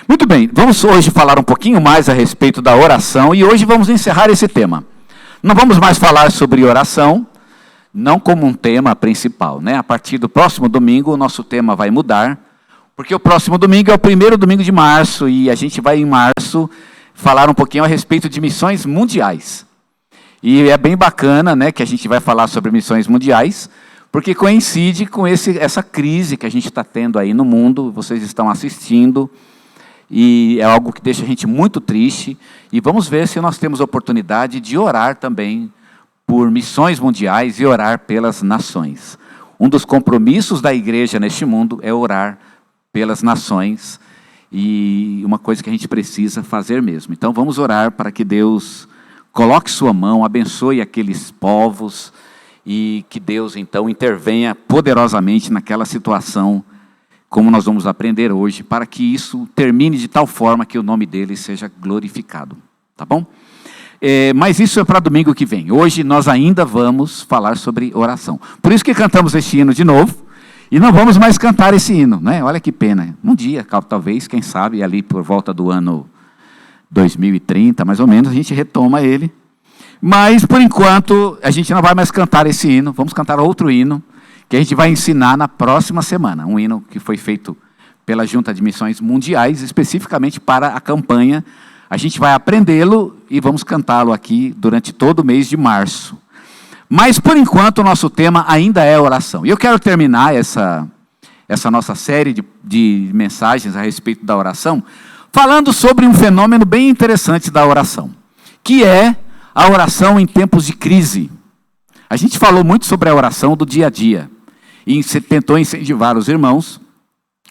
Muito bem, vamos hoje falar um pouquinho mais a respeito da oração e hoje vamos encerrar esse tema. Não vamos mais falar sobre oração, não como um tema principal, né? A partir do próximo domingo o nosso tema vai mudar, porque o próximo domingo é o primeiro domingo de março e a gente vai em março falar um pouquinho a respeito de missões mundiais. E é bem bacana, né, que a gente vai falar sobre missões mundiais, porque coincide com essa crise que a gente está tendo aí no mundo, vocês estão assistindo, e é algo que deixa a gente muito triste, e vamos ver se nós temos oportunidade de orar também por missões mundiais e orar pelas nações. Um dos compromissos da igreja neste mundo é orar pelas nações, e uma coisa que a gente precisa fazer mesmo. Então vamos orar para que Deus coloque sua mão, abençoe aqueles povos, e que Deus então intervenha poderosamente naquela situação, como nós vamos aprender hoje, para que isso termine de tal forma que o nome dele seja glorificado. Tá bom? Mas isso é para domingo que vem. Hoje nós ainda vamos falar sobre oração. Por isso que cantamos este hino de novo, e não vamos mais cantar esse hino, né? Olha que pena. Um dia, talvez, quem sabe, ali por volta do ano 2030, mais ou menos, a gente retoma ele. Mas, por enquanto, a gente não vai mais cantar esse hino, vamos cantar outro hino, que a gente vai ensinar na próxima semana. Um hino que foi feito pela Junta de Missões Mundiais, especificamente para a campanha. A gente vai aprendê-lo e vamos cantá-lo aqui durante todo o mês de março. Mas, por enquanto, o nosso tema ainda é oração. E eu quero terminar essa nossa série de mensagens a respeito da oração, falando sobre um fenômeno bem interessante da oração, que é a oração em tempos de crise. A gente falou muito sobre a oração do dia a dia, e tentou incentivar os irmãos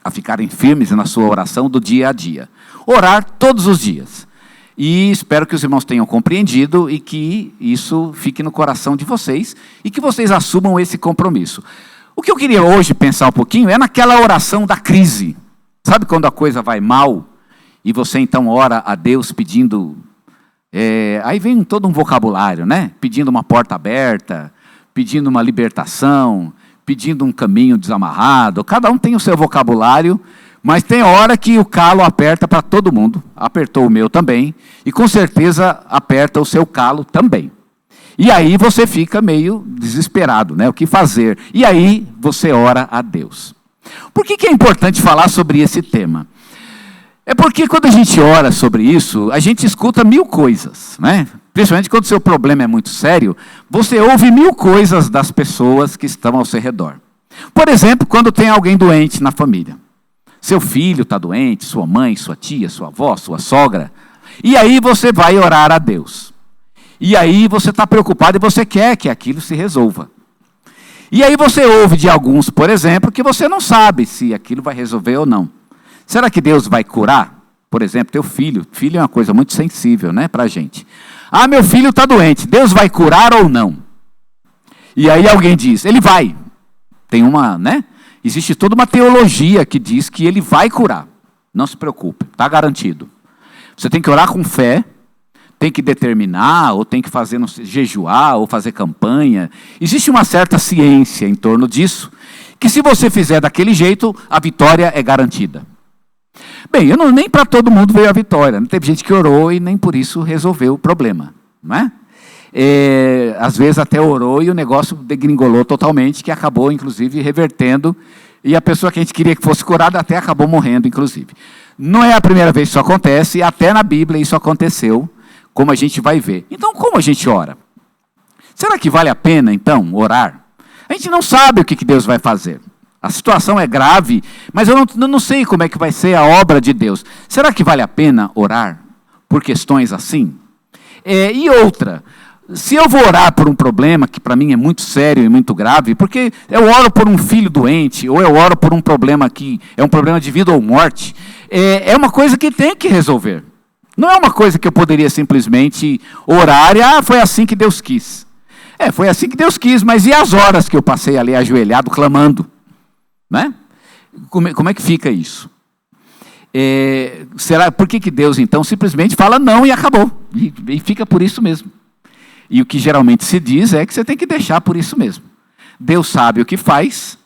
a ficarem firmes na sua oração do dia a dia. Orar todos os dias. E espero que os irmãos tenham compreendido e que isso fique no coração de vocês e que vocês assumam esse compromisso. O que eu queria hoje pensar um pouquinho é naquela oração da crise. Sabe quando a coisa vai mal e você então ora a Deus pedindo... aí vem todo um vocabulário, né? Pedindo uma porta aberta, pedindo uma libertação, pedindo um caminho desamarrado. Cada um tem o seu vocabulário, mas tem hora que o calo aperta para todo mundo. Apertou o meu também, e com certeza aperta o seu calo também. E aí você fica meio desesperado, né? O que fazer? E aí você ora a Deus. Por que é importante falar sobre esse tema? É porque quando a gente ora sobre isso, a gente escuta 1000 coisas, né? Principalmente quando o seu problema é muito sério, você ouve 1000 coisas das pessoas que estão ao seu redor. Por exemplo, quando tem alguém doente na família. Seu filho está doente, sua mãe, sua tia, sua avó, sua sogra. E aí você vai orar a Deus. E aí você está preocupado e você quer que aquilo se resolva. E aí você ouve de alguns, por exemplo, que você não sabe se aquilo vai resolver ou não. Será que Deus vai curar? Por exemplo, teu filho. Filho é uma coisa muito sensível, né, para a gente. Ah, meu filho está doente. Deus vai curar ou não? E aí alguém diz, ele vai. Tem uma, né? Existe toda uma teologia que diz que ele vai curar. Não se preocupe, está garantido. Você tem que orar com fé, tem que determinar, ou tem que fazer, não sei, jejuar, ou fazer campanha. Existe uma certa ciência em torno disso, que se você fizer daquele jeito, a vitória é garantida. Bem, nem para todo mundo veio a vitória. Teve gente que orou e nem por isso resolveu o problema. Não é? Às vezes até orou e o negócio degringolou totalmente, que acabou, inclusive, revertendo. E a pessoa que a gente queria que fosse curada até acabou morrendo, inclusive. Não é a primeira vez que isso acontece, até na Bíblia isso aconteceu, como a gente vai ver. Então, como a gente ora? Será que vale a pena, então, orar? A gente não sabe o que Deus vai fazer. A situação é grave, mas eu não sei como é que vai ser a obra de Deus. Será que vale a pena orar por questões assim? E outra, se eu vou orar por um problema que para mim é muito sério e muito grave, porque eu oro por um filho doente, ou eu oro por um problema que é um problema de vida ou morte, é uma coisa que tem que resolver. Não é uma coisa que eu poderia simplesmente orar e, foi assim que Deus quis. Foi assim que Deus quis, mas e as horas que eu passei ali ajoelhado, clamando? Né? Como é que fica isso? Por que Deus, então, simplesmente fala não e acabou? E fica por isso mesmo. E o que geralmente se diz é que você tem que deixar por isso mesmo. Deus sabe o que faz,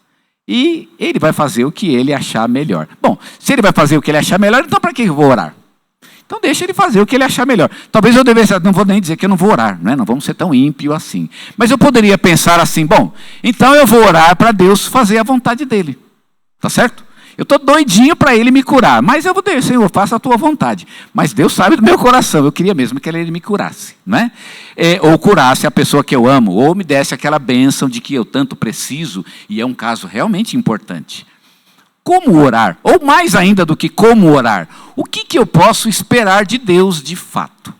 e ele vai fazer o que ele achar melhor. Bom, se ele vai fazer o que ele achar melhor, então para que eu vou orar? Então deixa ele fazer o que ele achar melhor. Talvez eu devesse, não vou nem dizer que eu não vou orar, né? Não vamos ser tão ímpio assim. Mas eu poderia pensar assim, bom, então eu vou orar para Deus fazer a vontade dele. Tá certo? Eu estou doidinho para ele me curar, mas eu vou dizer, Senhor, faça a tua vontade. Mas Deus sabe do meu coração, eu queria mesmo que ele me curasse, né? Ou curasse a pessoa que eu amo, ou me desse aquela bênção de que eu tanto preciso, e é um caso realmente importante. Como orar? Ou mais ainda do que como orar, o que eu posso esperar de Deus de fato?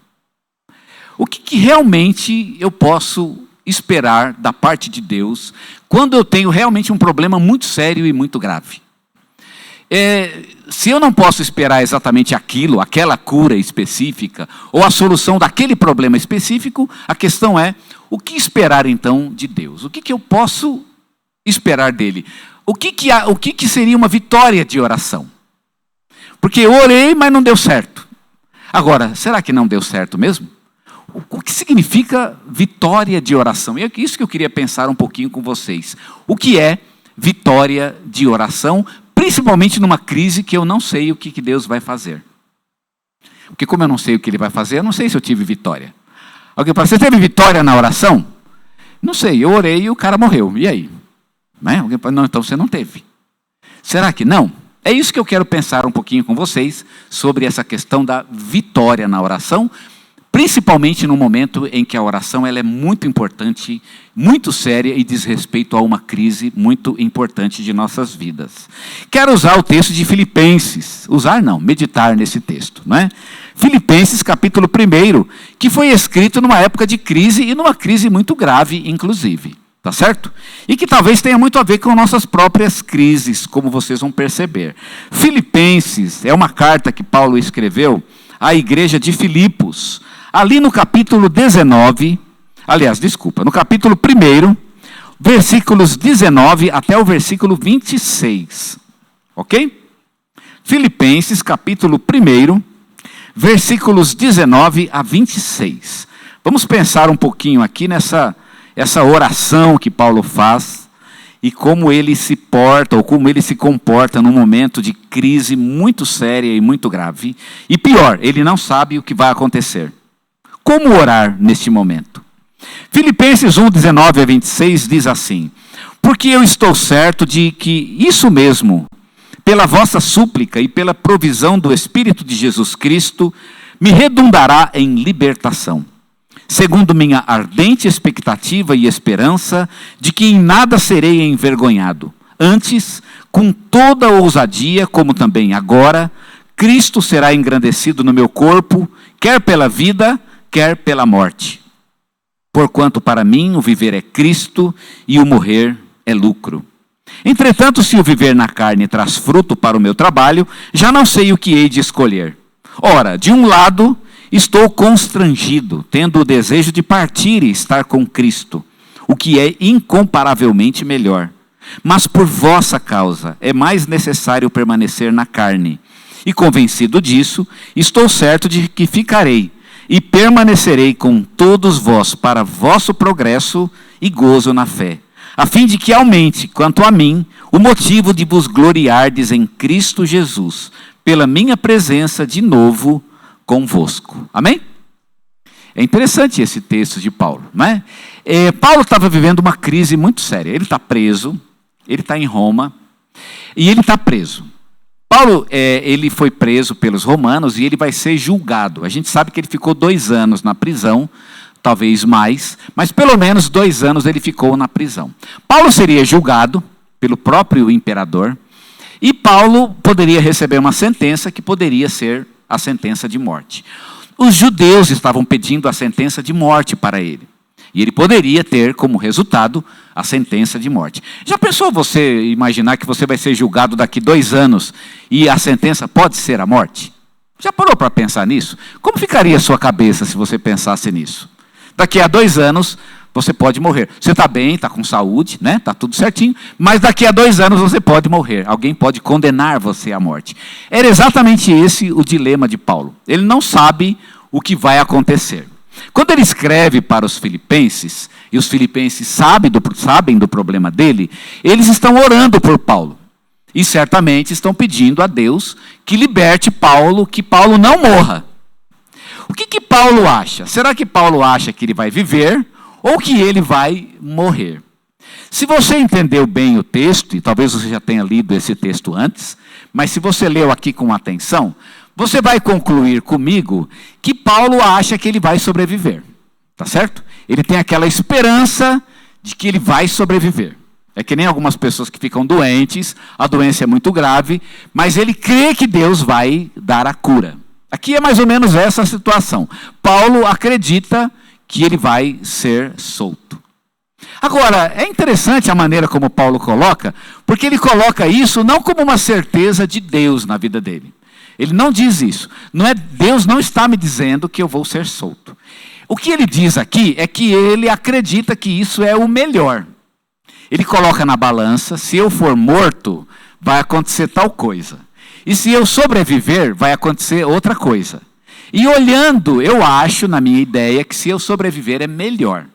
O que realmente eu posso esperar da parte de Deus quando eu tenho realmente um problema muito sério e muito grave? Se eu não posso esperar exatamente aquilo, aquela cura específica, ou a solução daquele problema específico, a questão é, o que esperar então de Deus? O que eu posso esperar dele? O que seria uma vitória de oração? Porque eu orei, mas não deu certo. Agora, será que não deu certo mesmo? O que significa vitória de oração? E é isso que eu queria pensar um pouquinho com vocês. O que é vitória de oração, principalmente numa crise que eu não sei o que Deus vai fazer? Porque como eu não sei o que Ele vai fazer, eu não sei se eu tive vitória. Alguém fala, você teve vitória na oração? Não sei, eu orei e o cara morreu. E aí? Né? Alguém fala, não, então você não teve. Será que não? É isso que eu quero pensar um pouquinho com vocês sobre essa questão da vitória na oração, principalmente no momento em que a oração ela é muito importante, muito séria e diz respeito a uma crise muito importante de nossas vidas. Quero usar o texto de Filipenses, meditar nesse texto, né? Filipenses capítulo 1, que foi escrito numa época de crise e numa crise muito grave, inclusive. Tá certo? E que talvez tenha muito a ver com nossas próprias crises, como vocês vão perceber. Filipenses é uma carta que Paulo escreveu à igreja de Filipos, ali no capítulo 19, no capítulo 1, versículos 19 até o versículo 26. Ok? Filipenses capítulo 1, versículos 19 a 26. Vamos pensar um pouquinho aqui nessa oração que Paulo faz e como ele se porta ou como ele se comporta num momento de crise muito séria e muito grave. E pior, ele não sabe o que vai acontecer. Como orar neste momento? Filipenses 1, 19 a 26 diz assim: porque eu estou certo de que isso mesmo, pela vossa súplica e pela provisão do Espírito de Jesus Cristo, me redundará em libertação. Segundo minha ardente expectativa e esperança de que em nada serei envergonhado. Antes, com toda ousadia, como também agora, Cristo será engrandecido no meu corpo, quer pela vida, quer pela morte. Porquanto para mim o viver é Cristo e o morrer é lucro. Entretanto, se o viver na carne traz fruto para o meu trabalho, já não sei o que hei de escolher. Ora, de um lado, estou constrangido, tendo o desejo de partir e estar com Cristo, o que é incomparavelmente melhor. Mas por vossa causa é mais necessário permanecer na carne. E convencido disso, estou certo de que ficarei e permanecerei com todos vós para vosso progresso e gozo na fé, a fim de que aumente, quanto a mim, o motivo de vos gloriardes em Cristo Jesus, pela minha presença de novo convosco. Amém? É interessante esse texto de Paulo, não é? Paulo estava vivendo uma crise muito séria. Ele está preso, ele está em Roma, e ele está preso. Paulo, ele foi preso pelos romanos e ele vai ser julgado. A gente sabe que ele ficou 2 anos na prisão, talvez mais, mas pelo menos 2 anos ele ficou na prisão. Paulo seria julgado pelo próprio imperador, e Paulo poderia receber uma sentença que poderia ser a sentença de morte. Os judeus estavam pedindo a sentença de morte para ele. E ele poderia ter como resultado a sentença de morte. Já pensou você imaginar que você vai ser julgado daqui 2 anos e a sentença pode ser a morte? Já parou para pensar nisso? Como ficaria a sua cabeça se você pensasse nisso? Daqui a 2 anos você pode morrer. Você está bem, está com saúde, né? Está tudo certinho, mas daqui a 2 anos você pode morrer. Alguém pode condenar você à morte. Era exatamente esse o dilema de Paulo. Ele não sabe o que vai acontecer. Quando ele escreve para os filipenses, e os filipenses sabem do problema dele, eles estão orando por Paulo. E certamente estão pedindo a Deus que liberte Paulo, que Paulo não morra. O que Paulo acha? Será que Paulo acha que ele vai viver ou que ele vai morrer? Se você entendeu bem o texto, e talvez você já tenha lido esse texto antes, mas se você leu aqui com atenção, você vai concluir comigo que Paulo acha que ele vai sobreviver. Tá certo? Ele tem aquela esperança de que ele vai sobreviver. É que nem algumas pessoas que ficam doentes, a doença é muito grave, mas ele crê que Deus vai dar a cura. Aqui é mais ou menos essa a situação. Paulo acredita que ele vai ser solto. Agora, é interessante a maneira como Paulo coloca, porque ele coloca isso não como uma certeza de Deus na vida dele. Ele não diz isso. Deus não está me dizendo que eu vou ser solto. O que ele diz aqui é que ele acredita que isso é o melhor. Ele coloca na balança, se eu for morto, vai acontecer tal coisa. E se eu sobreviver, vai acontecer outra coisa. E olhando, eu acho, na minha ideia, que se eu sobreviver é melhor.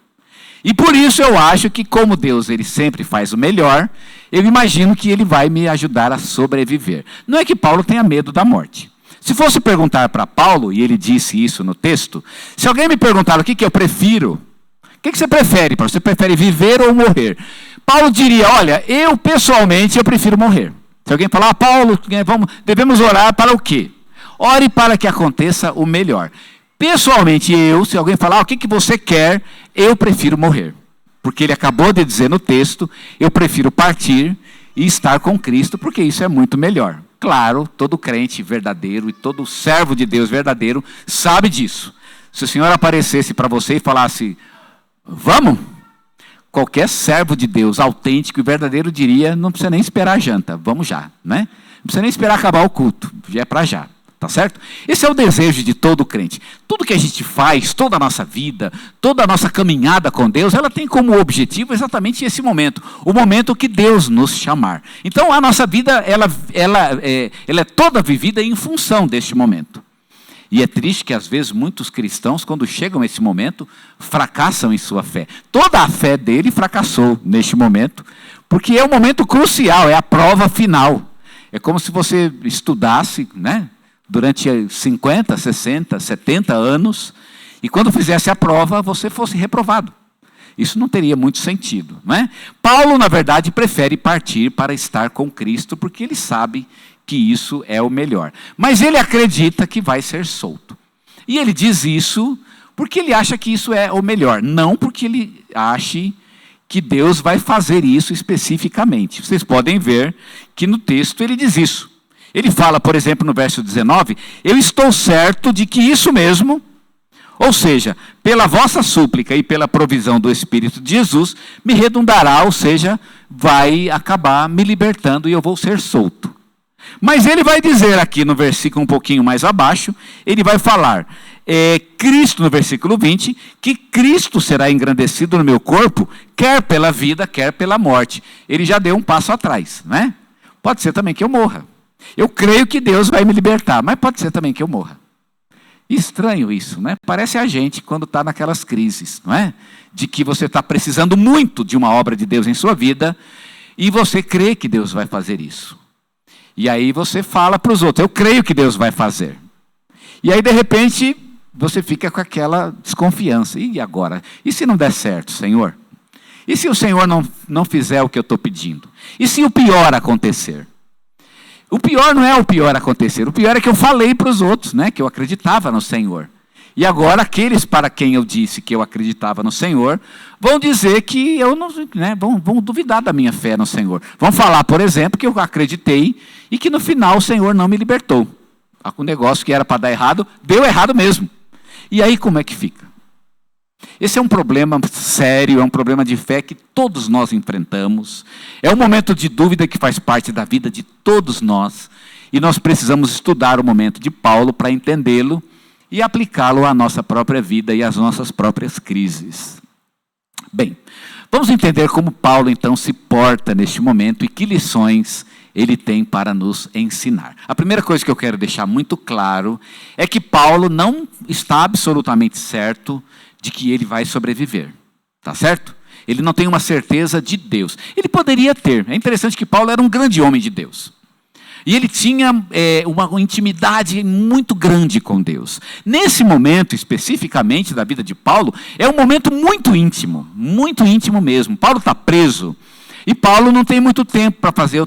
E por isso eu acho que, como Deus ele sempre faz o melhor, eu imagino que ele vai me ajudar a sobreviver. Não é que Paulo tenha medo da morte. Se fosse perguntar para Paulo, e ele disse isso no texto, se alguém me perguntar o que eu prefiro, o que você prefere, Paulo? Você prefere viver ou morrer? Paulo diria, olha, eu pessoalmente eu prefiro morrer. Se alguém falar, Paulo, devemos orar para o quê? Ore para que aconteça o melhor. Pessoalmente se alguém falar, o que você quer, eu prefiro morrer. Porque ele acabou de dizer no texto, eu prefiro partir e estar com Cristo, porque isso é muito melhor. Claro, todo crente verdadeiro e todo servo de Deus verdadeiro sabe disso. Se o Senhor aparecesse para você e falasse, vamos? Qualquer servo de Deus autêntico e verdadeiro diria, não precisa nem esperar a janta, vamos já, né? Não precisa nem esperar acabar o culto, já é para já, tá certo? Esse é o desejo de todo crente. Tudo que a gente faz, toda a nossa vida, toda a nossa caminhada com Deus, ela tem como objetivo exatamente esse momento, o momento que Deus nos chamar. Então a nossa vida, ela é toda vivida em função deste momento. E é triste que às vezes muitos cristãos, quando chegam a esse momento, fracassam em sua fé. Toda a fé dele fracassou neste momento, porque é um momento crucial, é a prova final. É como se você estudasse, né, durante 50, 60, 70 anos, e quando fizesse a prova, você fosse reprovado. Isso não teria muito sentido, não é? Paulo, na verdade, prefere partir para estar com Cristo, porque ele sabe que isso é o melhor. Mas ele acredita que vai ser solto. E ele diz isso porque ele acha que isso é o melhor. Não porque ele ache que Deus vai fazer isso especificamente. Vocês podem ver que no texto ele diz isso. Ele fala, por exemplo, no verso 19, eu estou certo de que isso mesmo, ou seja, pela vossa súplica e pela provisão do Espírito de Jesus, me redundará, ou seja, vai acabar me libertando e eu vou ser solto. Mas ele vai dizer aqui no versículo um pouquinho mais abaixo, ele vai falar, Cristo, no versículo 20, que Cristo será engrandecido no meu corpo, quer pela vida, quer pela morte. Ele já deu um passo atrás, né? Pode ser também que eu morra. Eu creio que Deus vai me libertar, mas pode ser também que eu morra. Estranho isso, né? Parece a gente quando está naquelas crises, não é? De que você está precisando muito de uma obra de Deus em sua vida, e você crê que Deus vai fazer isso. E aí você fala para os outros, eu creio que Deus vai fazer. E aí de repente você fica com aquela desconfiança. E agora? E se não der certo, Senhor? E se o Senhor não fizer o que eu estou pedindo? E se o pior acontecer? O pior não é o pior acontecer. O pior é que eu falei para os outros, né, que eu acreditava no Senhor. E agora aqueles para quem eu disse que eu acreditava no Senhor, vão dizer que eu não, né, vão duvidar da minha fé no Senhor. Vão falar, por exemplo, que eu acreditei e que no final o Senhor não me libertou. O negócio que era para dar errado, deu errado mesmo. E aí como é que fica? Esse é um problema sério, é um problema de fé que todos nós enfrentamos. É um momento de dúvida que faz parte da vida de todos nós. E nós precisamos estudar o momento de Paulo para entendê-lo e aplicá-lo à nossa própria vida e às nossas próprias crises. Bem, vamos entender como Paulo então se porta neste momento e que lições ele tem para nos ensinar. A primeira coisa que eu quero deixar muito claro é que Paulo não está absolutamente certo de que ele vai sobreviver. Tá certo? Ele não tem uma certeza de Deus. Ele poderia ter. É interessante que Paulo era um grande homem de Deus. E ele tinha uma intimidade muito grande com Deus. Nesse momento, especificamente da vida de Paulo, é um momento muito íntimo mesmo. Paulo está preso. E Paulo não tem muito tempo para fazer,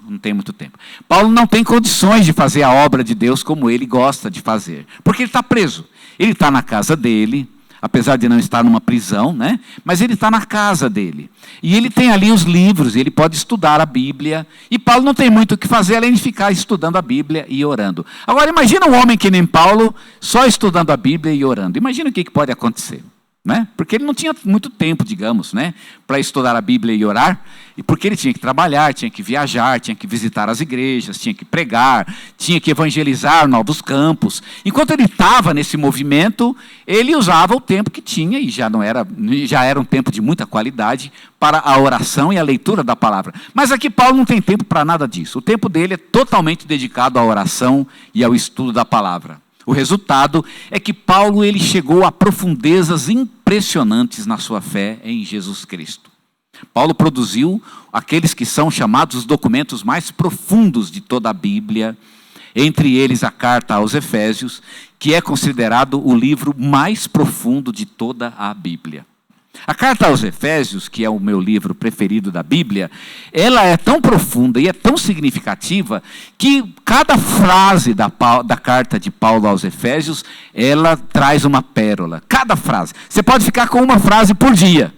não tem muito tempo. Paulo não tem condições de fazer a obra de Deus como ele gosta de fazer. Porque ele está preso. Ele está na casa dele, apesar de não estar numa prisão, né? Mas ele está na casa dele. E ele tem ali os livros, ele pode estudar a Bíblia. E Paulo não tem muito o que fazer, além de ficar estudando a Bíblia e orando. Agora imagina um homem que nem Paulo, só estudando a Bíblia e orando. Imagina o que pode acontecer. Né? Porque ele não tinha muito tempo, digamos, né, para estudar a Bíblia e orar, e porque ele tinha que trabalhar, tinha que viajar, tinha que visitar as igrejas, tinha que pregar, tinha que evangelizar novos campos. Enquanto ele estava nesse movimento, ele usava o tempo que tinha, e já era um tempo de muita qualidade, para a oração e a leitura da palavra. Mas aqui Paulo não tem tempo para nada disso. O tempo dele é totalmente dedicado à oração e ao estudo da palavra. O resultado é que Paulo ele chegou a profundezas impressionantes na sua fé em Jesus Cristo. Paulo produziu aqueles que são chamados os documentos mais profundos de toda a Bíblia, entre eles a carta aos Efésios, que é considerado o livro mais profundo de toda a Bíblia. A carta aos Efésios, que é o meu livro preferido da Bíblia, ela é tão profunda e é tão significativa que cada frase da carta de Paulo aos Efésios, ela traz uma pérola. Cada frase. Você pode ficar com uma frase por dia.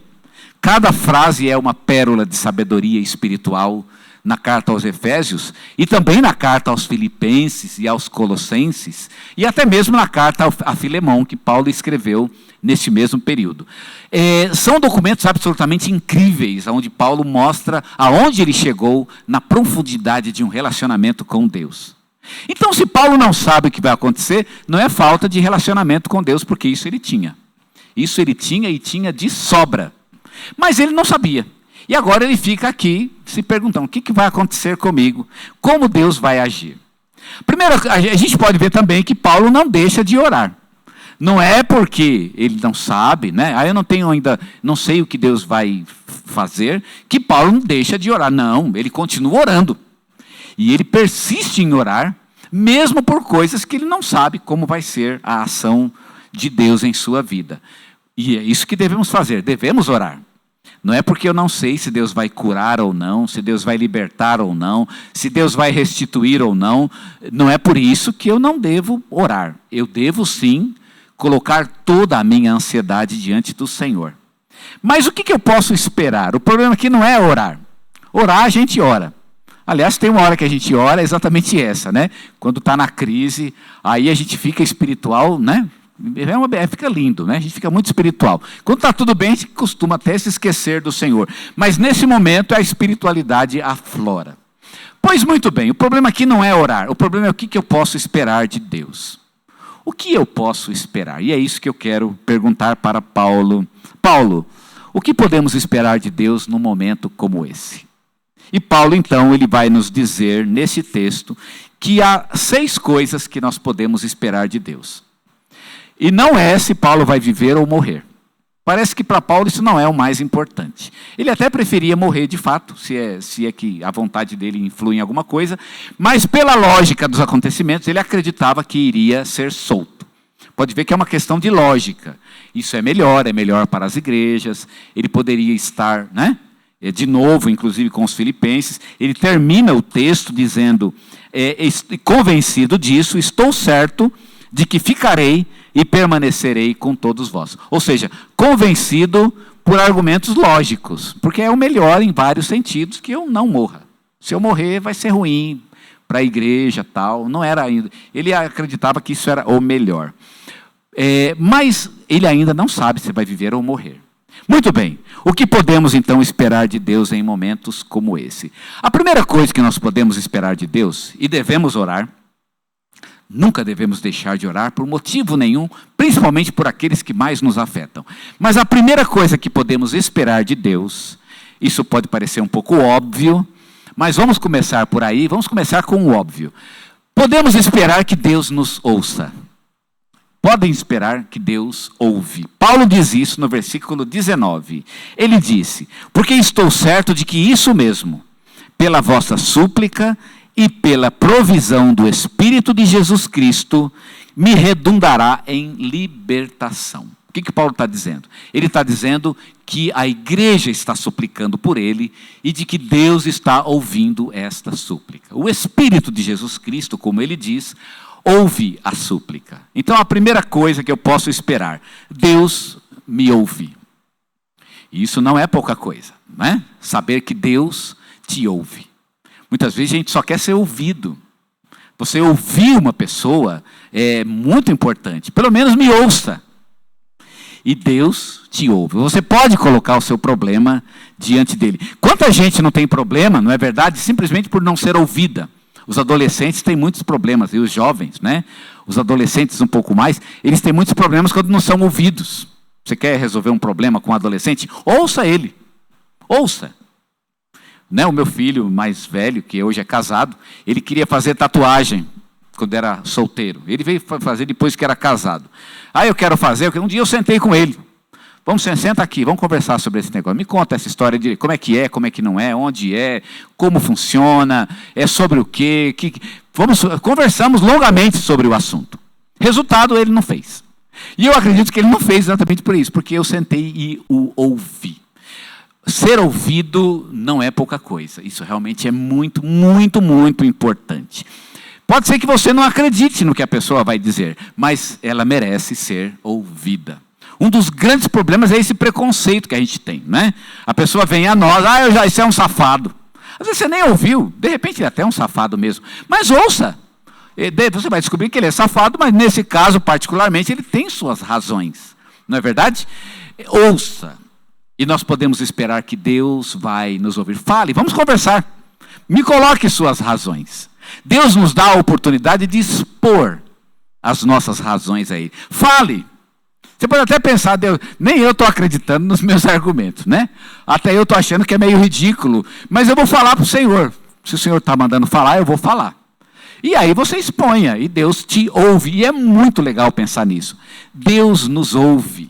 Cada frase é uma pérola de sabedoria espiritual na carta aos Efésios e também na carta aos Filipenses e aos Colossenses e até mesmo na carta a Filemão, que Paulo escreveu nesse mesmo período. São documentos absolutamente incríveis, onde Paulo mostra aonde ele chegou na profundidade de um relacionamento com Deus. Então, se Paulo não sabe o que vai acontecer, não é falta de relacionamento com Deus, porque isso ele tinha. Isso ele tinha e tinha de sobra. Mas ele não sabia. E agora ele fica aqui se perguntando, o que vai acontecer comigo? Como Deus vai agir? Primeiro, a gente pode ver também que Paulo não deixa de orar. Não é porque ele não sabe, né? Eu não sei o que Deus vai fazer, que Paulo não deixa de orar. Não, ele continua orando. E ele persiste em orar, mesmo por coisas que ele não sabe como vai ser a ação de Deus em sua vida. E é isso que devemos fazer, devemos orar. Não é porque eu não sei se Deus vai curar ou não, se Deus vai libertar ou não, se Deus vai restituir ou não. Não é por isso que eu não devo orar. Eu devo sim colocar toda a minha ansiedade diante do Senhor. Mas o que eu posso esperar? O problema aqui não é orar. Orar a gente ora. Aliás, tem uma hora que a gente ora, é exatamente essa, né? Quando está na crise, aí a gente fica espiritual, né? Fica lindo, né? A gente fica muito espiritual. Quando está tudo bem, a gente costuma até se esquecer do Senhor. Mas nesse momento a espiritualidade aflora. Pois muito bem, o problema aqui não é orar. O problema é o que eu posso esperar de Deus. O que eu posso esperar? E é isso que eu quero perguntar para Paulo. Paulo, o que podemos esperar de Deus num momento como esse? E Paulo, então, ele vai nos dizer nesse texto que há 6 coisas que nós podemos esperar de Deus. E não é se Paulo vai viver ou morrer. Parece que para Paulo isso não é o mais importante. Ele até preferia morrer de fato, se é que a vontade dele influi em alguma coisa, mas pela lógica dos acontecimentos, ele acreditava que iria ser solto. Pode ver que é uma questão de lógica. Isso é melhor para as igrejas, ele poderia estar, né? De novo, inclusive com os filipenses, ele termina o texto dizendo, convencido disso, estou certo de que ficarei e permanecerei com todos vós. Ou seja, convencido por argumentos lógicos, porque é o melhor em vários sentidos que eu não morra. Se eu morrer vai ser ruim para a igreja, tal. Não era ainda. Ele acreditava que isso era o melhor. Mas ele ainda não sabe se vai viver ou morrer. Muito bem, o que podemos então esperar de Deus em momentos como esse? A primeira coisa que nós podemos esperar de Deus, e devemos orar, nunca devemos deixar de orar por motivo nenhum, principalmente por aqueles que mais nos afetam. Mas a primeira coisa que podemos esperar de Deus, isso pode parecer um pouco óbvio, mas vamos começar por aí, vamos começar com o óbvio. Podemos esperar que Deus nos ouça. podem esperar que Deus ouve. Paulo diz isso no versículo 19. Ele disse: porque estou certo de que isso mesmo, pela vossa súplica e pela provisão do Espírito de Jesus Cristo, me redundará em libertação. O que Paulo está dizendo? Ele está dizendo que a igreja está suplicando por ele e de que Deus está ouvindo esta súplica. O Espírito de Jesus Cristo, como ele diz, ouve a súplica. Então a primeira coisa que eu posso esperar: Deus me ouve. E isso não é pouca coisa, né? Saber que Deus te ouve. Muitas vezes a gente só quer ser ouvido. Você ouvir uma pessoa é muito importante. Pelo menos me ouça. E Deus te ouve. Você pode colocar o seu problema diante dele. Quanta gente não tem problema, não é verdade? Simplesmente por não ser ouvida. Os adolescentes têm muitos problemas, e os jovens, né? Os adolescentes um pouco mais, eles têm muitos problemas quando não são ouvidos. Você quer resolver um problema com um adolescente? Ouça ele. Ouça. Né? O meu filho mais velho, que hoje é casado, ele queria fazer tatuagem quando era solteiro. Ele veio fazer depois que era casado. Eu quero fazer, um dia eu sentei com ele. Senta aqui, vamos conversar sobre esse negócio. Me conta essa história de como é que não é, onde é, como funciona, é sobre o quê. Conversamos longamente sobre o assunto. Resultado, ele não fez. E eu acredito que ele não fez exatamente por isso, porque eu sentei e o ouvi. Ser ouvido não é pouca coisa. Isso realmente é muito, muito, muito importante. Pode ser que você não acredite no que a pessoa vai dizer, mas ela merece ser ouvida. Um dos grandes problemas é esse preconceito que a gente tem, né? A pessoa vem a nós: isso é um safado. Às vezes você nem ouviu, de repente ele até é um safado mesmo. Mas ouça. Você vai descobrir que ele é safado, mas nesse caso particularmente ele tem suas razões. Não é verdade? Ouça. E nós podemos esperar que Deus vai nos ouvir. Fale, vamos conversar. Me coloque suas razões. Deus nos dá a oportunidade de expor as nossas razões a Ele. Fale. Você pode até pensar: Deus, nem eu estou acreditando nos meus argumentos, né? Até eu estou achando que é meio ridículo. Mas eu vou falar para o Senhor. Se o Senhor está mandando falar, eu vou falar. E aí você exponha, e Deus te ouve. E é muito legal pensar nisso. Deus nos ouve.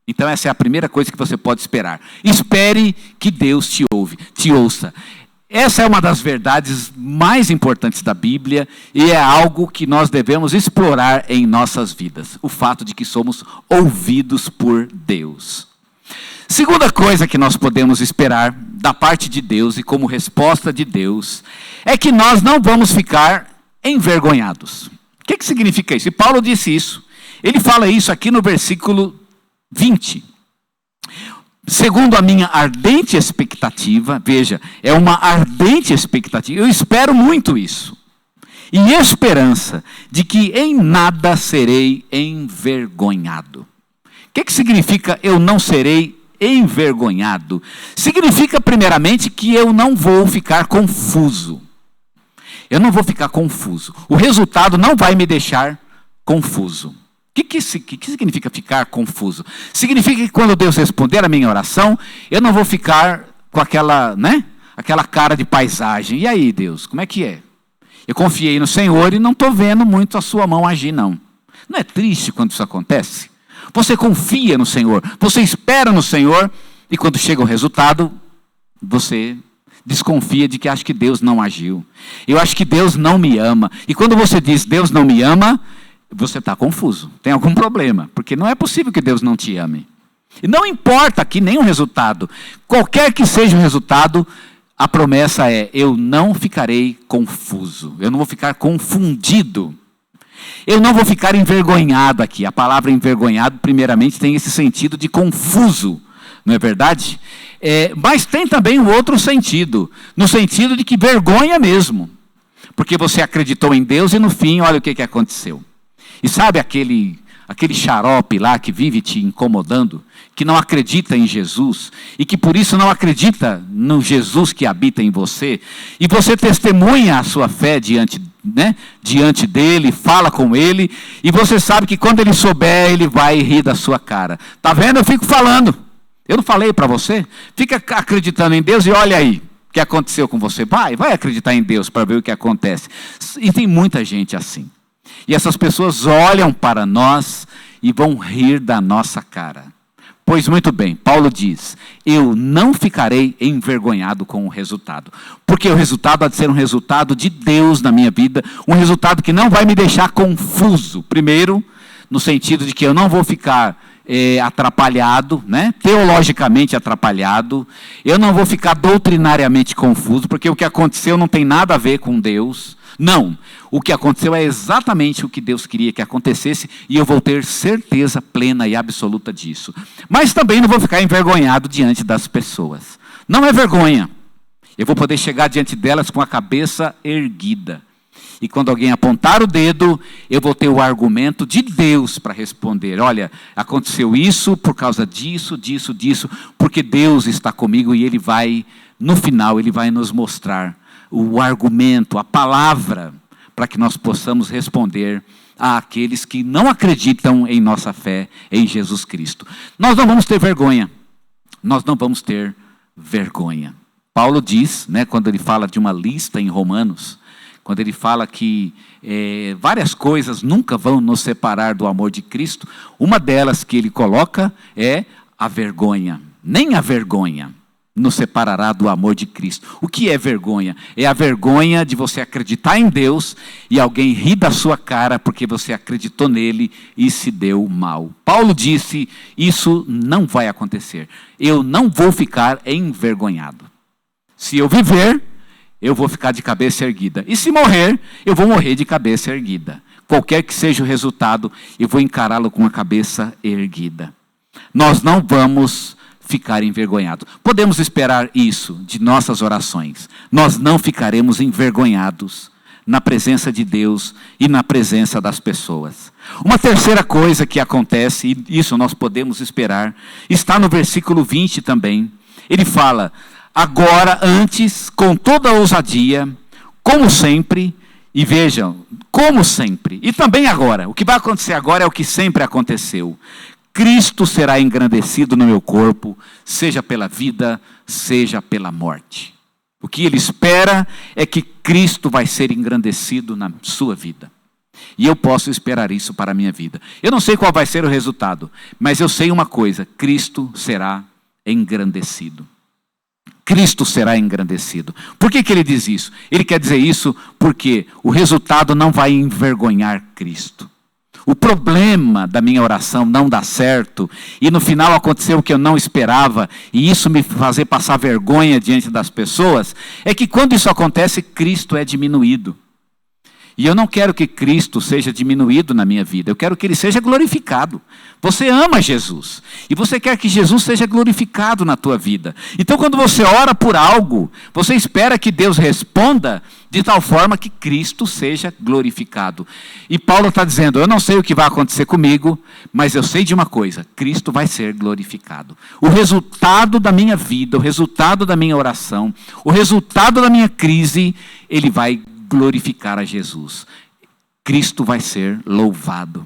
Então essa é a primeira coisa que você pode esperar. Espere que Deus te ouve, te ouça. Essa é uma das verdades mais importantes da Bíblia e é algo que nós devemos explorar em nossas vidas. O fato de que somos ouvidos por Deus. Segunda coisa que nós podemos esperar da parte de Deus e como resposta de Deus é que nós não vamos ficar envergonhados. O que significa isso? E Paulo disse isso. Ele fala isso aqui no versículo 20. Segundo a minha ardente expectativa, veja, é uma ardente expectativa, eu espero muito isso, e esperança de que em nada serei envergonhado. O que significa eu não serei envergonhado? Significa primeiramente que eu não vou ficar confuso. Eu não vou ficar confuso. O resultado não vai me deixar confuso. O que significa ficar confuso? Significa que quando Deus responder a minha oração, eu não vou ficar com aquela cara de paisagem. E aí, Deus, como é que é? Eu confiei no Senhor e não estou vendo muito a sua mão agir, não. Não é triste quando isso acontece? Você confia no Senhor, você espera no Senhor, e quando chega o resultado, você desconfia de que acha que Deus não agiu. Eu acho que Deus não me ama. E quando você diz Deus não me ama, você está confuso, tem algum problema, porque não é possível que Deus não te ame. E não importa aqui nem o resultado, qualquer que seja o resultado, a promessa é: eu não ficarei confuso, eu não vou ficar confundido, eu não vou ficar envergonhado aqui. A palavra envergonhado, primeiramente, tem esse sentido de confuso, não é verdade? Mas tem também o outro sentido, no sentido de que vergonha mesmo, porque você acreditou em Deus e no fim, olha o que aconteceu. E sabe aquele xarope lá que vive te incomodando, que não acredita em Jesus, e que por isso não acredita no Jesus que habita em você, e você testemunha a sua fé diante dele, fala com ele, e você sabe que quando ele souber, ele vai rir da sua cara. Tá vendo? Eu fico falando. Eu não falei para você? Fica acreditando em Deus e olha aí o que aconteceu com você. Vai acreditar em Deus para ver o que acontece. E tem muita gente assim. E essas pessoas olham para nós e vão rir da nossa cara. Pois muito bem, Paulo diz, eu não ficarei envergonhado com o resultado. Porque o resultado há de ser um resultado de Deus na minha vida, um resultado que não vai me deixar confuso. Primeiro, no sentido de que eu não vou ficar atrapalhado, né? Teologicamente atrapalhado, eu não vou ficar doutrinariamente confuso, porque o que aconteceu não tem nada a ver com Deus. Não, o que aconteceu é exatamente o que Deus queria que acontecesse, e eu vou ter certeza plena e absoluta disso. Mas também não vou ficar envergonhado diante das pessoas. Não é vergonha, eu vou poder chegar diante delas com a cabeça erguida. E quando alguém apontar o dedo, eu vou ter o argumento de Deus para responder. Olha, aconteceu isso por causa disso, disso, disso, porque Deus está comigo e Ele vai, no final, Ele vai nos mostrar o argumento, a palavra, para que nós possamos responder àqueles que não acreditam em nossa fé em Jesus Cristo. Nós não vamos ter vergonha. Nós não vamos ter vergonha. Paulo diz, né, quando ele fala de uma lista em Romanos, quando ele fala que várias coisas nunca vão nos separar do amor de Cristo, uma delas que ele coloca é a vergonha. Nem a vergonha nos separará do amor de Cristo. O que é vergonha? É a vergonha de você acreditar em Deus e alguém rir da sua cara porque você acreditou nele e se deu mal. Paulo disse, isso não vai acontecer. Eu não vou ficar envergonhado. Se eu viver, eu vou ficar de cabeça erguida. E se morrer, eu vou morrer de cabeça erguida. Qualquer que seja o resultado, eu vou encará-lo com a cabeça erguida. Nós não vamos ficar envergonhados. Podemos esperar isso de nossas orações. Nós não ficaremos envergonhados na presença de Deus e na presença das pessoas. Uma terceira coisa que acontece, e isso nós podemos esperar, está no versículo 20 também. Ele fala, agora, antes, com toda ousadia, como sempre, e vejam, como sempre, e também agora, o que vai acontecer agora é o que sempre aconteceu. Cristo será engrandecido no meu corpo, seja pela vida, seja pela morte. O que ele espera é que Cristo vai ser engrandecido na sua vida. E eu posso esperar isso para a minha vida. Eu não sei qual vai ser o resultado, mas eu sei uma coisa, Cristo será engrandecido. Cristo será engrandecido. Por que ele diz isso? Ele quer dizer isso porque o resultado não vai envergonhar Cristo. O problema da minha oração não dá certo, e no final aconteceu o que eu não esperava, e isso me fazer passar vergonha diante das pessoas, é que quando isso acontece, Cristo é diminuído. E eu não quero que Cristo seja diminuído na minha vida, eu quero que Ele seja glorificado. Você ama Jesus, e você quer que Jesus seja glorificado na tua vida. Então quando você ora por algo, você espera que Deus responda de tal forma que Cristo seja glorificado. E Paulo está dizendo, eu não sei o que vai acontecer comigo, mas eu sei de uma coisa, Cristo vai ser glorificado. O resultado da minha vida, o resultado da minha oração, o resultado da minha crise, ele vai glorificar a Jesus. Cristo vai ser louvado.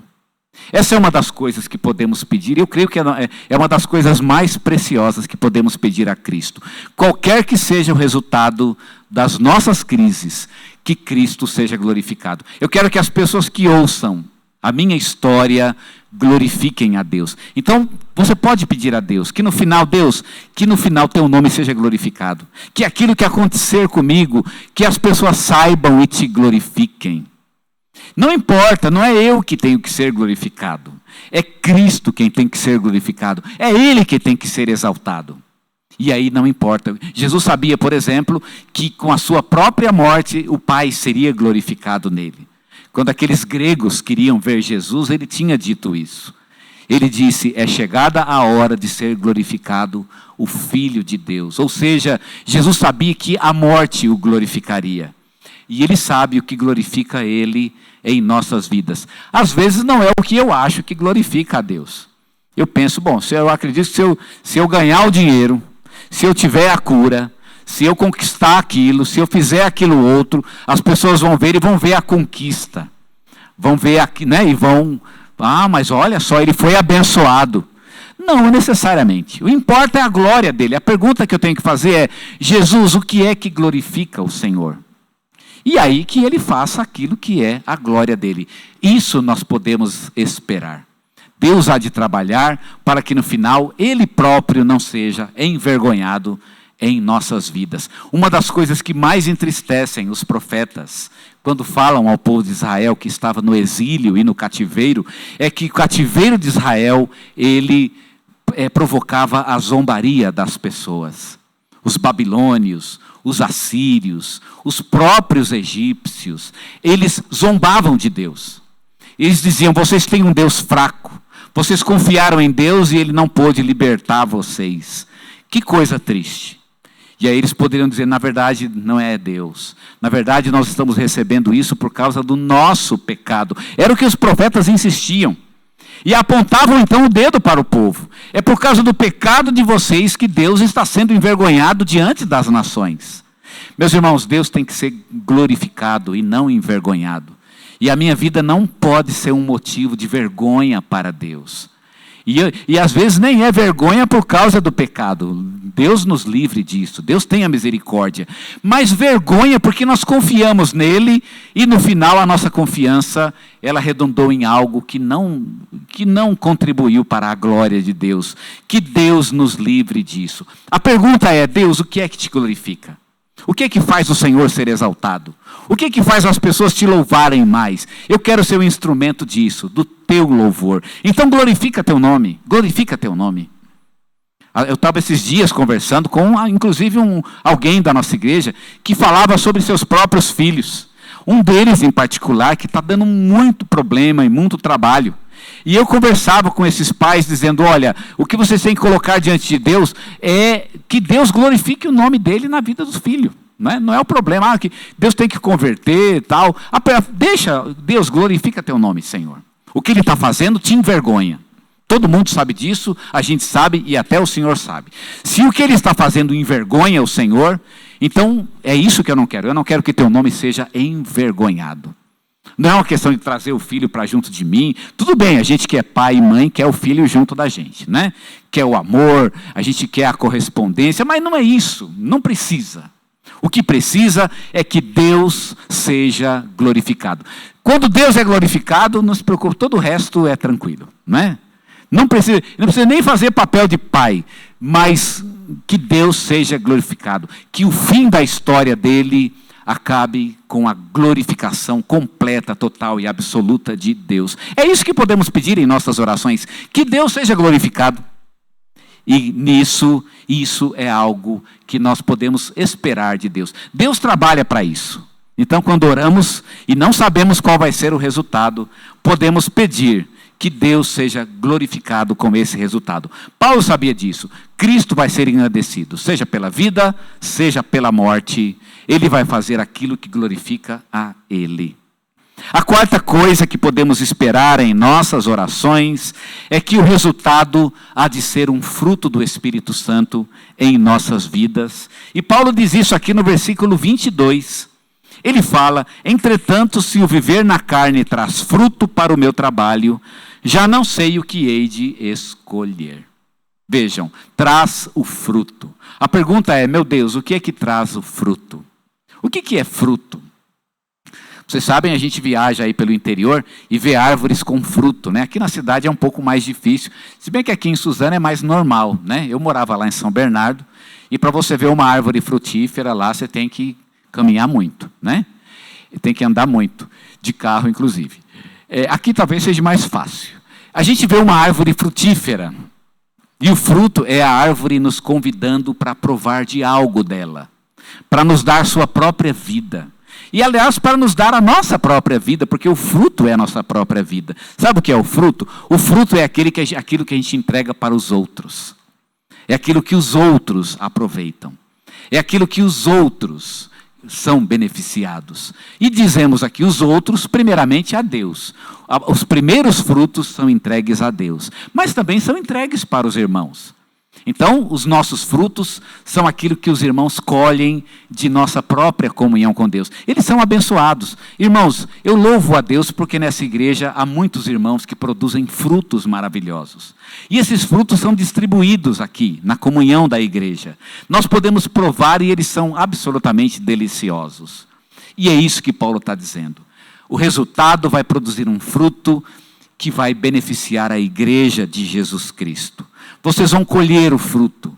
Essa é uma das coisas que podemos pedir, eu creio que é uma das coisas mais preciosas que podemos pedir a Cristo. Qualquer que seja o resultado das nossas crises, que Cristo seja glorificado. Eu quero que as pessoas que ouçam a minha história glorifiquem a Deus. Então, você pode pedir a Deus, que no final, Deus, que no final teu nome seja glorificado. Que aquilo que acontecer comigo, que as pessoas saibam e te glorifiquem. Não importa, não é eu que tenho que ser glorificado. É Cristo quem tem que ser glorificado. É Ele que tem que ser exaltado. E aí não importa. Jesus sabia, por exemplo, que com a sua própria morte, o Pai seria glorificado nele. Quando aqueles gregos queriam ver Jesus, ele tinha dito isso. Ele disse, é chegada a hora de ser glorificado o Filho de Deus. Ou seja, Jesus sabia que a morte o glorificaria. E ele sabe o que glorifica ele em nossas vidas. Às vezes não é o que eu acho que glorifica a Deus. Eu penso, bom, eu acredito que se eu ganhar o dinheiro, se eu tiver a cura, se eu conquistar aquilo, se eu fizer aquilo outro, as pessoas vão ver e vão ver a conquista. Vão ver aqui, né? E vão, mas olha só, ele foi abençoado. Não necessariamente. O que importa é a glória dele. A pergunta que eu tenho que fazer é, Jesus, o que é que glorifica o Senhor? E aí que ele faça aquilo que é a glória dele. Isso nós podemos esperar. Deus há de trabalhar para que no final Ele próprio não seja envergonhado em nossas vidas. Uma das coisas que mais entristecem os profetas, quando falam ao povo de Israel que estava no exílio e no cativeiro, é que o cativeiro de Israel, ele provocava a zombaria das pessoas. Os babilônios, os assírios, os próprios egípcios, eles zombavam de Deus. Eles diziam: vocês têm um Deus fraco, vocês confiaram em Deus e Ele não pôde libertar vocês. Que coisa triste. E aí eles poderiam dizer: na verdade não é Deus, na verdade nós estamos recebendo isso por causa do nosso pecado. Era o que os profetas insistiam. E apontavam então o dedo para o povo. É por causa do pecado de vocês que Deus está sendo envergonhado diante das nações. Meus irmãos, Deus tem que ser glorificado e não envergonhado. E a minha vida não pode ser um motivo de vergonha para Deus. E às vezes nem é vergonha por causa do pecado. Deus nos livre disso. Deus tenha misericórdia. Mas vergonha porque nós confiamos nele e no final a nossa confiança, ela redundou em algo que não contribuiu para a glória de Deus. Que Deus nos livre disso. A pergunta é: Deus, o que é que te glorifica? O que é que faz o Senhor ser exaltado? O que é que faz as pessoas te louvarem mais? Eu quero ser um instrumento disso, do teu louvor. Então glorifica teu nome, glorifica teu nome. Eu estava esses dias conversando com, inclusive, alguém da nossa igreja, que falava sobre seus próprios filhos. Um deles em particular, que está dando muito problema e muito trabalho. E eu conversava com esses pais dizendo: olha, o que vocês têm que colocar diante de Deus é que Deus glorifique o nome dele na vida dos filhos. Não é o problema, que Deus tem que converter e tal. Deixa, Deus, glorifica teu nome, Senhor. O que ele está fazendo te envergonha. Todo mundo sabe disso, a gente sabe e até o Senhor sabe. Se o que ele está fazendo envergonha o Senhor, então é isso que eu não quero. Eu não quero que teu nome seja envergonhado. Não é uma questão de trazer o filho para junto de mim. Tudo bem, a gente que é pai e mãe quer o filho junto da gente, né? Quer o amor, a gente quer a correspondência, mas não é isso, não precisa. O que precisa é que Deus seja glorificado. Quando Deus é glorificado, não se preocupe, todo o resto é tranquilo, né? Não precisa nem fazer papel de pai, mas que Deus seja glorificado, que o fim da história dele acabe com a glorificação completa, total e absoluta de Deus. É isso que podemos pedir em nossas orações, que Deus seja glorificado. E isso é algo que nós podemos esperar de Deus. Deus trabalha para isso. Então, quando oramos e não sabemos qual vai ser o resultado, podemos pedir que Deus seja glorificado com esse resultado. Paulo sabia disso. Cristo vai ser engrandecido, seja pela vida, seja pela morte. Ele vai fazer aquilo que glorifica a Ele. A quarta coisa que podemos esperar em nossas orações é que o resultado há de ser um fruto do Espírito Santo em nossas vidas. E Paulo diz isso aqui no versículo 22. Ele fala: entretanto, se o viver na carne traz fruto para o meu trabalho, já não sei o que hei de escolher. Vejam, traz o fruto. A pergunta é: meu Deus, o que é que traz o fruto? O que é fruto? Vocês sabem, a gente viaja aí pelo interior e vê árvores com fruto, né? Aqui na cidade é um pouco mais difícil, se bem que aqui em Suzano é mais normal, né? Eu morava lá em São Bernardo e para você ver uma árvore frutífera lá, você tem que caminhar muito, né? Tem que andar muito, de carro inclusive. Aqui talvez seja mais fácil. A gente vê uma árvore frutífera e o fruto é a árvore nos convidando para provar de algo dela, para nos dar sua própria vida. E, aliás, para nos dar a nossa própria vida, porque o fruto é a nossa própria vida. Sabe o que é o fruto? O fruto é aquilo que a gente entrega para os outros. É aquilo que os outros aproveitam. É aquilo que os outros são beneficiados. E dizemos aqui os outros, primeiramente a Deus. Os primeiros frutos são entregues a Deus, mas também são entregues para os irmãos. Então, os nossos frutos são aquilo que os irmãos colhem de nossa própria comunhão com Deus. Eles são abençoados. Irmãos, eu louvo a Deus porque nessa igreja há muitos irmãos que produzem frutos maravilhosos. E esses frutos são distribuídos aqui, na comunhão da igreja. Nós podemos provar e eles são absolutamente deliciosos. E é isso que Paulo está dizendo. O resultado vai produzir um fruto que vai beneficiar a igreja de Jesus Cristo. Vocês vão colher o fruto.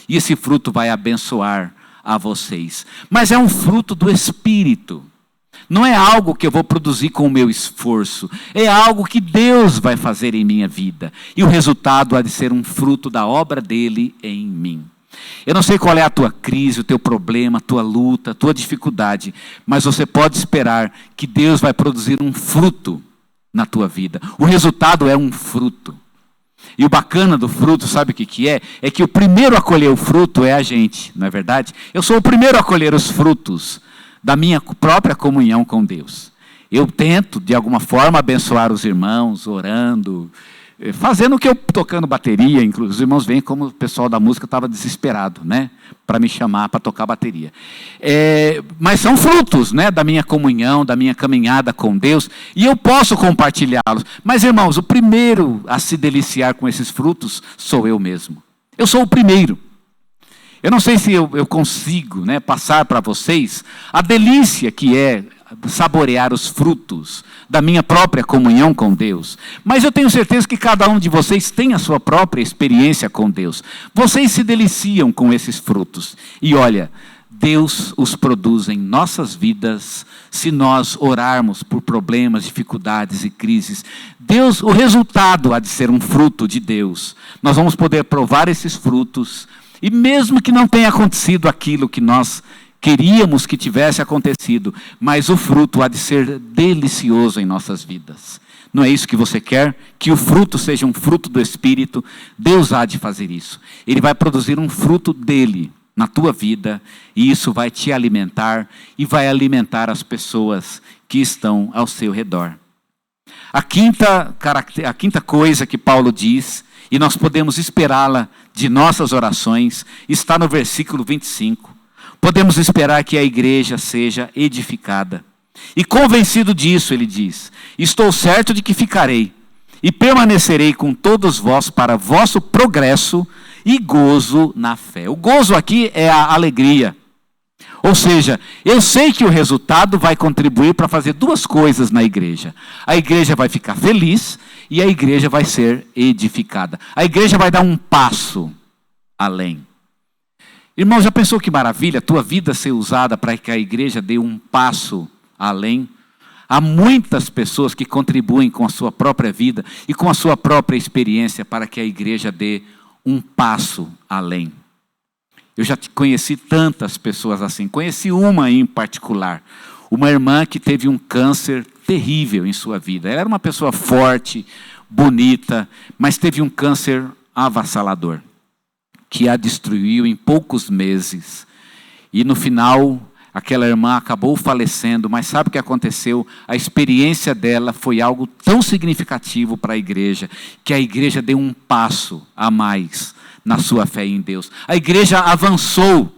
E esse fruto vai abençoar a vocês. Mas é um fruto do Espírito. Não é algo que eu vou produzir com o meu esforço. É algo que Deus vai fazer em minha vida. E o resultado há de ser um fruto da obra dele em mim. Eu não sei qual é a tua crise, o teu problema, a tua luta, a tua dificuldade. Mas você pode esperar que Deus vai produzir um fruto na tua vida. O resultado é um fruto. E o bacana do fruto, sabe o que é? É que o primeiro a colher o fruto é a gente, não é verdade? Eu sou o primeiro a colher os frutos da minha própria comunhão com Deus. Eu tento, de alguma forma, abençoar os irmãos, orando, fazendo o que eu, tocando bateria, inclusive os irmãos veem como o pessoal da música estava desesperado, né? Para me chamar para tocar bateria. Mas são frutos, né? Da minha comunhão, da minha caminhada com Deus, e eu posso compartilhá-los. Mas, irmãos, o primeiro a se deliciar com esses frutos sou eu mesmo. Eu sou o primeiro. Eu não sei se eu consigo, né, passar para vocês a delícia que é saborear os frutos da minha própria comunhão com Deus. Mas eu tenho certeza que cada um de vocês tem a sua própria experiência com Deus. Vocês se deliciam com esses frutos. E olha, Deus os produz em nossas vidas se nós orarmos por problemas, dificuldades e crises. Deus, o resultado há de ser um fruto de Deus. Nós vamos poder provar esses frutos. E mesmo que não tenha acontecido aquilo que nós queríamos que tivesse acontecido, mas o fruto há de ser delicioso em nossas vidas. Não é isso que você quer? Que o fruto seja um fruto do Espírito? Deus há de fazer isso. Ele vai produzir um fruto dele na tua vida, e isso vai te alimentar e vai alimentar as pessoas que estão ao seu redor. A quinta coisa que Paulo diz, e nós podemos esperá-la de nossas orações, está no versículo 25. Podemos esperar que a igreja seja edificada. E convencido disso, ele diz: estou certo de que ficarei e permanecerei com todos vós para vosso progresso e gozo na fé. O gozo aqui é a alegria. Ou seja, eu sei que o resultado vai contribuir para fazer duas coisas na igreja. A igreja vai ficar feliz e a igreja vai ser edificada. A igreja vai dar um passo além. Irmão, já pensou que maravilha a tua vida ser usada para que a igreja dê um passo além? Há muitas pessoas que contribuem com a sua própria vida e com a sua própria experiência para que a igreja dê um passo além. Eu já conheci tantas pessoas assim. Conheci uma em particular. Uma irmã que teve um câncer terrível em sua vida. Ela era uma pessoa forte, bonita, mas teve um câncer avassalador, que a destruiu em poucos meses. E no final, aquela irmã acabou falecendo, mas sabe o que aconteceu? A experiência dela foi algo tão significativo para a igreja, que a igreja deu um passo a mais na sua fé em Deus. A igreja avançou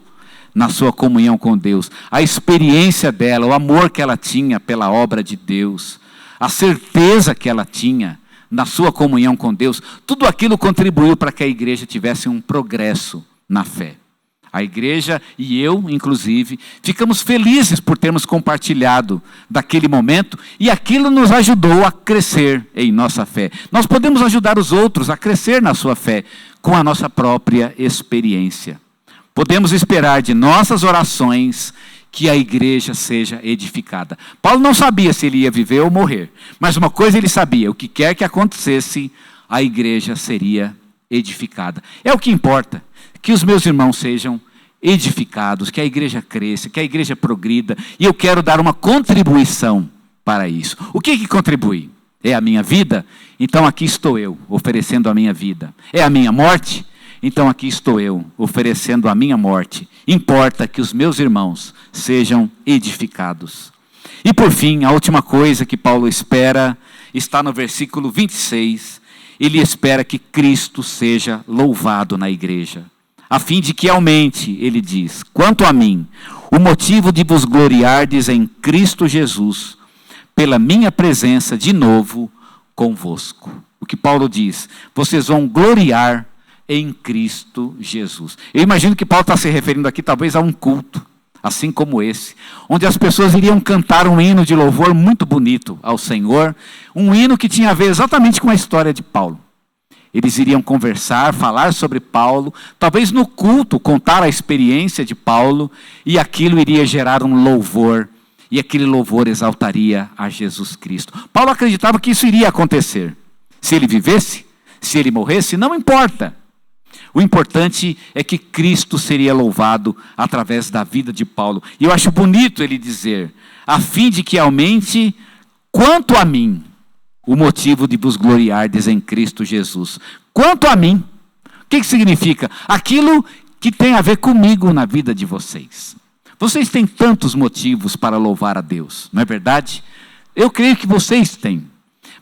na sua comunhão com Deus. A experiência dela, o amor que ela tinha pela obra de Deus, a certeza que ela tinha na sua comunhão com Deus, tudo aquilo contribuiu para que a igreja tivesse um progresso na fé. A igreja e eu, inclusive, ficamos felizes por termos compartilhado daquele momento, e aquilo nos ajudou a crescer em nossa fé. Nós podemos ajudar os outros a crescer na sua fé com a nossa própria experiência. Podemos esperar de nossas orações que a igreja seja edificada. Paulo não sabia se ele ia viver ou morrer, mas uma coisa ele sabia: o que quer que acontecesse, a igreja seria edificada. É o que importa, que os meus irmãos sejam edificados, que a igreja cresça, que a igreja progrida, e eu quero dar uma contribuição para isso. O que contribui? É a minha vida? Então aqui estou eu, oferecendo a minha vida. É a minha morte? Então aqui estou eu, oferecendo a minha morte. Importa que os meus irmãos sejam edificados. E por fim, a última coisa que Paulo espera está no versículo 26. Ele espera que Cristo seja louvado na igreja, a fim de que aumente, ele diz: quanto a mim, o motivo de vos gloriardes em Cristo Jesus, pela minha presença de novo convosco. O que Paulo diz: vocês vão gloriar em Cristo Jesus. Eu imagino que Paulo está se referindo aqui talvez a um culto, assim como esse, onde as pessoas iriam cantar um hino de louvor muito bonito ao Senhor, um hino que tinha a ver exatamente com a história de Paulo. Eles iriam conversar, falar sobre Paulo, talvez no culto contar a experiência de Paulo, e aquilo iria gerar um louvor, e aquele louvor exaltaria a Jesus Cristo. Paulo acreditava que isso iria acontecer. Se ele vivesse, se ele morresse, não importa. O importante é que Cristo seria louvado através da vida de Paulo. E eu acho bonito ele dizer, a fim de que aumente, quanto a mim, o motivo de vos gloriardes em Cristo Jesus. Quanto a mim, o que significa? Aquilo que tem a ver comigo na vida de vocês. Vocês têm tantos motivos para louvar a Deus, não é verdade? Eu creio que vocês têm.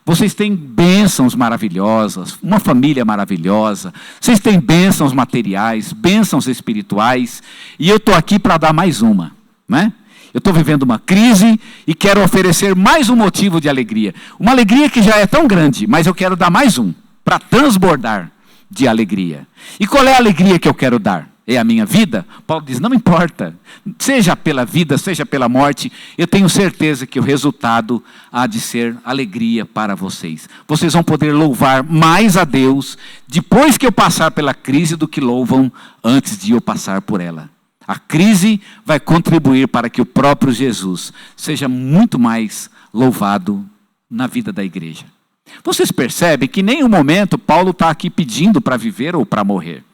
Vocês têm bênçãos maravilhosas, uma família maravilhosa, vocês têm bênçãos materiais, bênçãos espirituais, e eu estou aqui para dar mais uma, né? Eu estou vivendo uma crise e quero oferecer mais um motivo de alegria. Uma alegria que já é tão grande, mas eu quero dar mais um, para transbordar de alegria. E qual é a alegria que eu quero dar? É a minha vida? Paulo diz, não importa, seja pela vida, seja pela morte, eu tenho certeza que o resultado há de ser alegria para vocês. Vocês vão poder louvar mais a Deus depois que eu passar pela crise do que louvam antes de eu passar por ela. A crise vai contribuir para que o próprio Jesus seja muito mais louvado na vida da igreja. Vocês percebem que em nenhum momento Paulo está aqui pedindo para viver ou para morrer.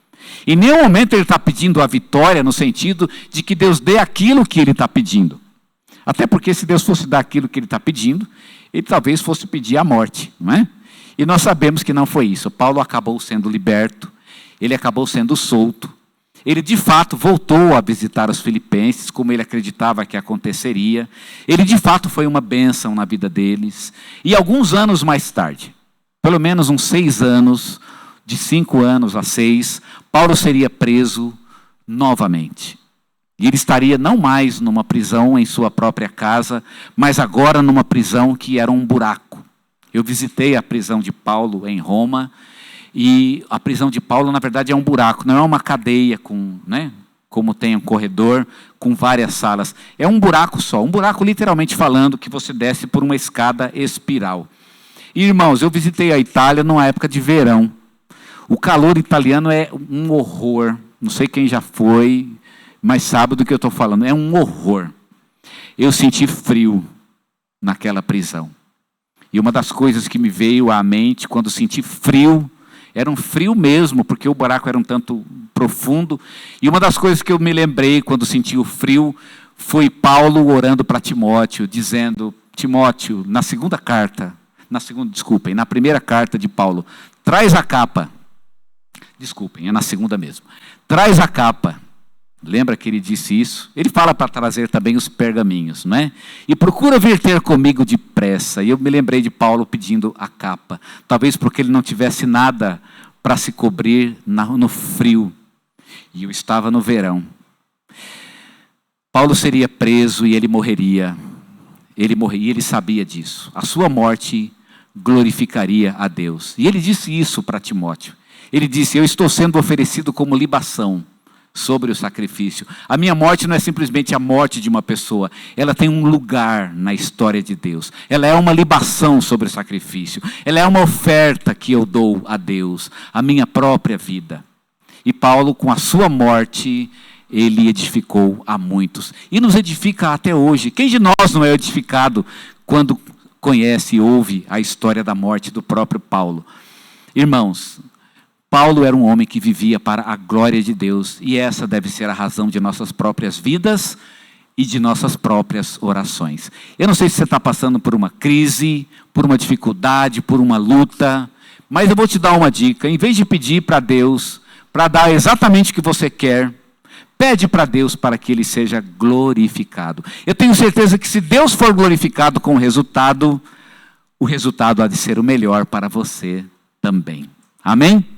Em nenhum momento ele está pedindo a vitória no sentido de que Deus dê aquilo que ele está pedindo. Até porque se Deus fosse dar aquilo que ele está pedindo, ele talvez fosse pedir a morte, não é? E nós sabemos que não foi isso. Paulo acabou sendo liberto, ele acabou sendo solto. Ele de fato voltou a visitar os filipenses, como ele acreditava que aconteceria. Ele de fato foi uma bênção na vida deles. E alguns anos mais tarde, pelo menos uns 6 anos, de 5 anos a 6, Paulo seria preso novamente. E ele estaria não mais numa prisão em sua própria casa, mas agora numa prisão que era um buraco. Eu visitei a prisão de Paulo em Roma, e a prisão de Paulo, na verdade, é um buraco, não é uma cadeia com, né, como tem um corredor com várias salas. É um buraco só, um buraco literalmente falando que você desce por uma escada espiral. E, irmãos, eu visitei a Itália numa época de verão. O calor italiano é um horror. Não sei quem já foi, mas sabe do que eu estou falando. É um horror. Eu senti frio naquela prisão. E uma das coisas que me veio à mente quando senti frio, era um frio mesmo, porque o buraco era um tanto profundo. E uma das coisas que eu me lembrei quando senti o frio, foi Paulo orando para Timóteo, dizendo, Timóteo, na primeira carta de Paulo, traz a capa. Desculpem, é na segunda mesmo. Traz a capa. Lembra que ele disse isso? Ele fala para trazer também os pergaminhos, não é? E procura vir ter comigo depressa. E eu me lembrei de Paulo pedindo a capa. Talvez porque ele não tivesse nada para se cobrir no frio. E eu estava no verão. Paulo seria preso e ele morreria. Ele morreria, ele sabia disso. A sua morte glorificaria a Deus. E ele disse isso para Timóteo. Ele disse, eu estou sendo oferecido como libação sobre o sacrifício. A minha morte não é simplesmente a morte de uma pessoa. Ela tem um lugar na história de Deus. Ela é uma libação sobre o sacrifício. Ela é uma oferta que eu dou a Deus, a minha própria vida. E Paulo, com a sua morte, ele edificou a muitos. E nos edifica até hoje. Quem de nós não é edificado quando conhece e ouve a história da morte do próprio Paulo? Irmãos, Paulo era um homem que vivia para a glória de Deus, e essa deve ser a razão de nossas próprias vidas e de nossas próprias orações. Eu não sei se você está passando por uma crise, por uma dificuldade, por uma luta, mas eu vou te dar uma dica. Em vez de pedir para Deus, para dar exatamente o que você quer, pede para Deus para que Ele seja glorificado. Eu tenho certeza que se Deus for glorificado com o resultado há de ser o melhor para você também. Amém?